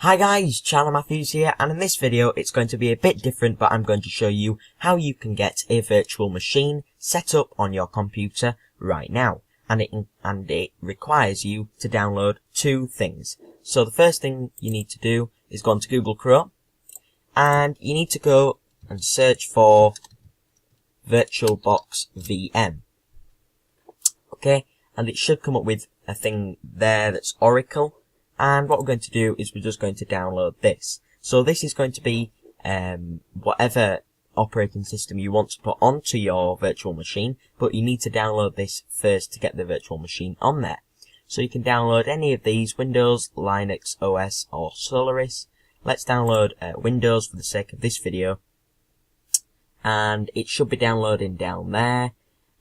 Hi guys, Chandler Matthews here, and in this video it's going to be a bit different, but I'm going to show you how you can get a virtual machine set up on your computer right now. And it requires you to download two things. So the first thing you need to do is go onto Google Chrome, and you need to go and search for VirtualBox VM. Okay, and it should come up with a thing there that's Oracle. And what we're going to do is we're just going to download this. So this is going to be whatever operating system you want to put onto your virtual machine, but you need to download this first to get the virtual machine on there. So you can download any of these: Windows, Linux, OS, or Solaris. Let's download Windows for the sake of this video. And it should be downloading down there.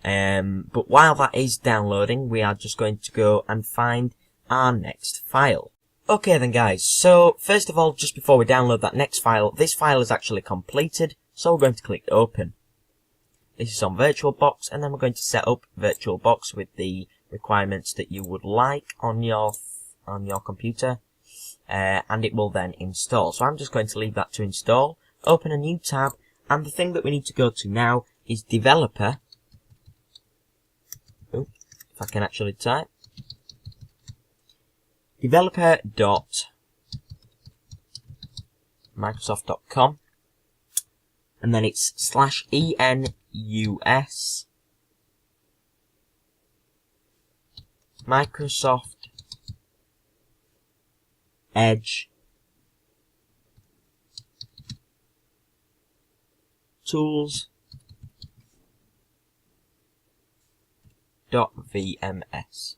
But while that is downloading, we are just going to go and find our next file. Okay then guys, so first of all, just before we download that next file, this file is actually completed, so we're going to click open. This is on VirtualBox, and then we're going to set up VirtualBox with the requirements that you would like on your computer, and it will then install. So I'm just going to leave that to install, open a new tab, and the thing that we need to go to now is developer. If I can actually type. developer.microsoft.com, and then it's /enus Microsoft Edge tools.vms.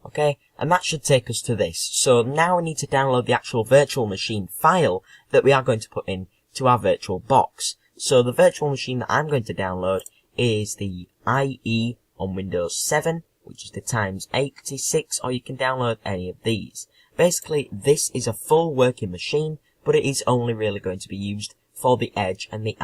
Okay, and that should take us to this. So now we need to download the actual virtual machine file that we are going to put in to our VirtualBox. So the virtual machine that I'm going to download is the IE on Windows 7, which is the x86, or you can download any of these. Basically, this is a full working machine, but it is only really going to be used for the Edge and the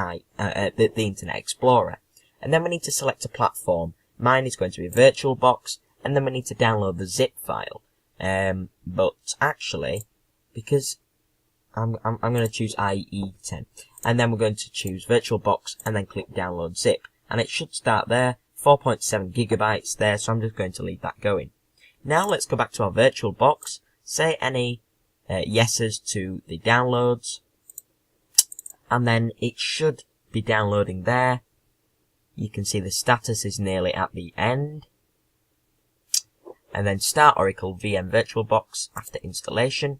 Internet Explorer. And then we need to select a platform. Mine is going to be VirtualBox. And then we need to download the zip file. But actually, because I'm going to choose IE10, and then we're going to choose VirtualBox, and then click download zip, and it should start there. 4.7 gigabytes there, so I'm just going to leave that going. Now let's go back to our VirtualBox. Say any yeses to the downloads, and then it should be downloading there. You can see the status is nearly at the end. And then start Oracle VM Virtualbox after installation.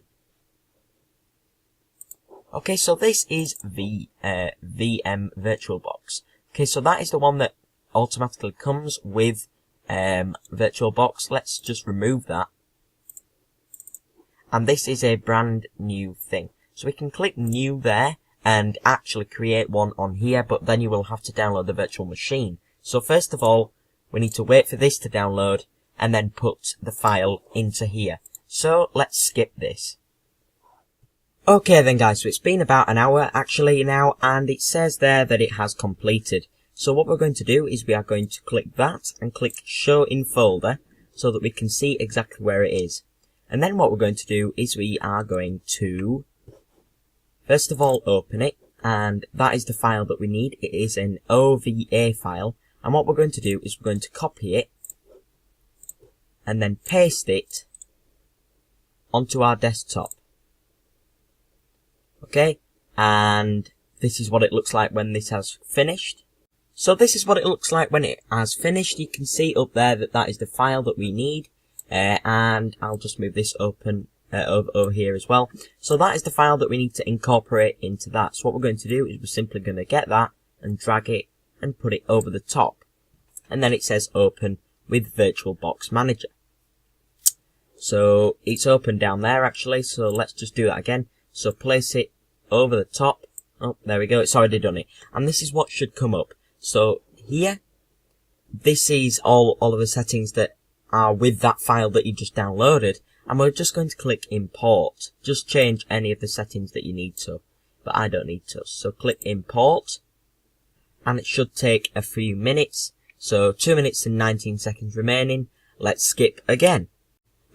Okay, so this is VM Virtualbox. Okay, so that is the one that automatically comes with VirtualBox. Let's just remove that. And this is a brand new thing. So we can click new there and actually create one on here, but then you will have to download the virtual machine. So first of all, we need to wait for this to download, and then put the file into here. So let's skip this. Okay then guys, so it's been about an hour actually now, and it says there that it has completed. So what we're going to do is we are going to click that and click show in folder so that we can see exactly where it is. And then what we're going to do is we are going to first of all open it, and that is the file that we need. It is an OVA file, and what we're going to do is we're going to copy it and then paste it onto our desktop. Okay, and this is what it looks like when this has finished. So this is what it looks like when it has finished. You can see up there that that is the file that we need, and I'll just move this open over here as well. So that is the file that we need to incorporate into that. So what we're going to do is we're simply going to get that and drag it and put it over the top, and then it says open with VirtualBox Manager. So it's open down there actually, so let's just do that again. So place it over the top. Oh, there we go, it's already done it. And this is what should come up. So here, this is all of the settings that are with that file that you just downloaded. And we're just going to click import. Just change any of the settings that you need to, but I don't need to. So click import, and it should take a few minutes. So 2 minutes and 19 seconds remaining. Let's skip again.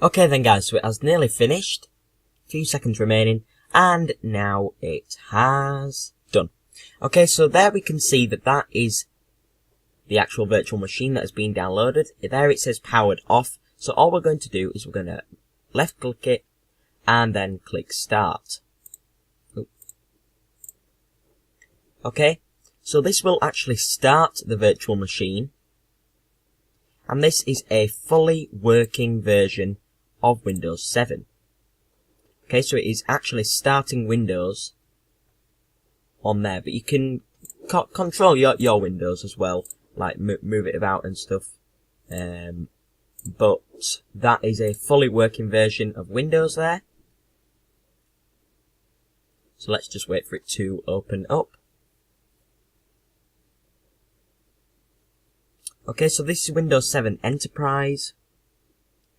Okay then guys, so it has nearly finished. few seconds remaining, and now it has done. Okay, so there we can see that that is the actual virtual machine that has been downloaded. There it says powered off. So all we're going to do is we're going to left click it and then click start. Okay, so this will actually start the virtual machine, and this is a fully working version of Windows 7. Okay, so it is actually starting Windows on there, but you can control your Windows as well, like move it about and stuff. But that is a fully working version of Windows there. So let's just wait for it to open up. Okay, so this is Windows 7 Enterprise.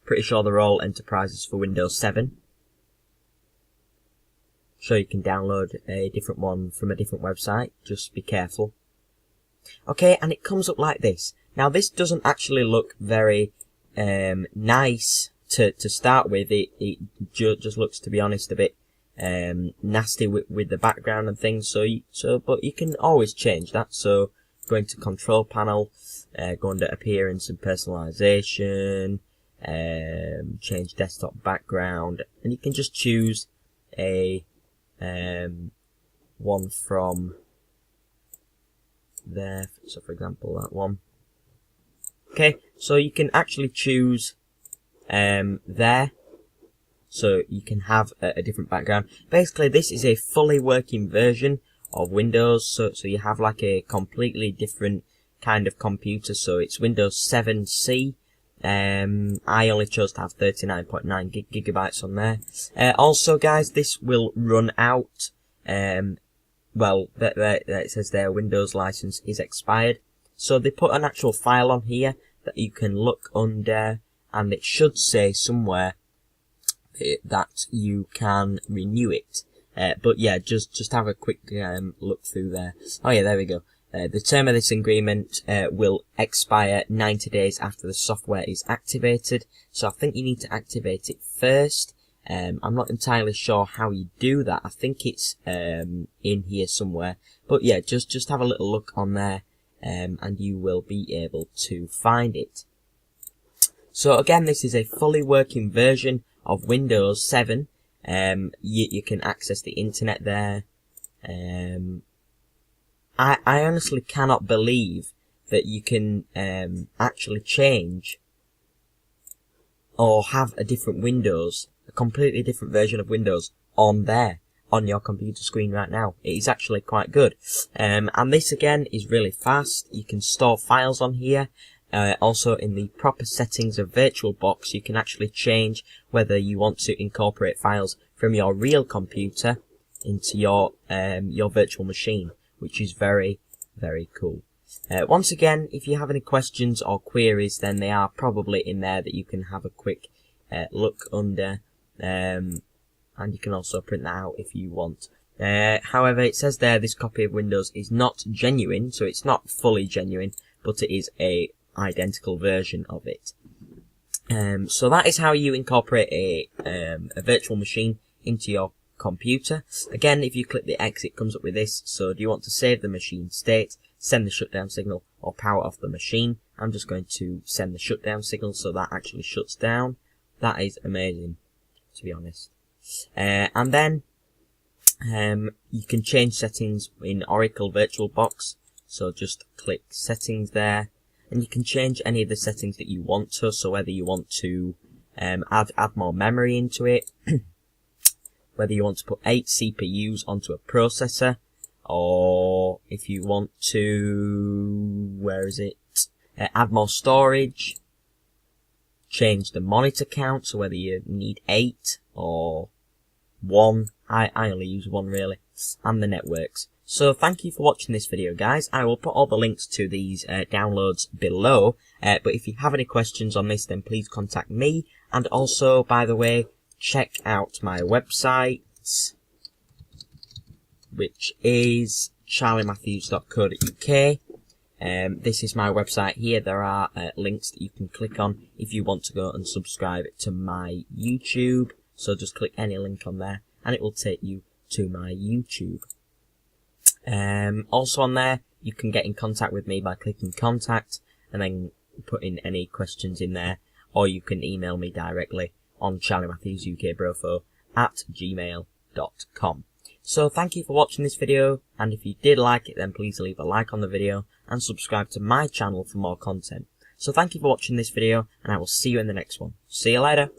Pretty sure they're all enterprises for Windows 7. So you can download a different one from a different website. Just be careful. Okay, and it comes up like this. Now this doesn't actually look very nice to start with. It just looks, to be honest, a bit nasty with the background and things. But you can always change that. So go into Control Panel. Go under Appearance and Personalization, change desktop background, and you can just choose a one from there. So for example, that one. Okay, so you can actually choose there, so you can have a different background. Basically, this is a fully working version of Windows, so you have like a completely different kind of computer. So it's Windows 7C. I only chose to have 39.9 gigabytes on there. Also, guys, this will run out. Well, it says there Windows license is expired. So they put an actual file on here that you can look under, and it should say somewhere that you can renew it. But yeah, just have a quick look through there. Oh yeah, there we go. The term of this agreement will expire 90 days after the software is activated. So I think you need to activate it first. I'm not entirely sure how you do that. I think it's in here somewhere. But yeah, just have a little look on there, and you will be able to find it. So again, this is a fully working version of Windows 7. You can access the internet there. I honestly cannot believe that you can actually change or have a different Windows, a completely different version of Windows on there, on your computer screen right now. It is actually quite good. And this again is really fast. You can store files on here. Also in the proper settings of VirtualBox, you can actually change whether you want to incorporate files from your real computer into your virtual machine, which is very, very cool. Once again, if you have any questions or queries, then they are probably in there that you can have a quick look under, and you can also print that out if you want. However, it says there this copy of Windows is not genuine, so it's not fully genuine, but it is a identical version of it. So that is how you incorporate a virtual machine into your computer. Again, if you click the X, it comes up with this. So do you want to save the machine state, send the shutdown signal, or power off the machine? I'm just going to send the shutdown signal, so that actually shuts down. That is amazing, to be honest. And then you can change settings in Oracle VirtualBox. So just click settings there, and you can change any of the settings that you want to. So whether you want to add more memory into it, whether you want to put 8 CPUs onto a processor, or if you want to, add more storage, change the monitor count, so whether you need 8 or 1, I only use 1 really, and the networks. So thank you for watching this video, guys. I will put all the links to these downloads below, but if you have any questions on this, then please contact me. And also, by the way, check out my website, which is charliematthews.co.uk. This is my website here. There are links that you can click on if you want to go and subscribe to my YouTube. So just click any link on there and it will take you to my YouTube. Also on there, you can get in contact with me by clicking contact and then putting any questions in there, or you can email me directly on charliematthewsukbrofo@gmail.com. So thank you for watching this video, and if you did like it, then please leave a like on the video and subscribe to my channel for more content. So thank you for watching this video, and I will see you in the next one. See you later.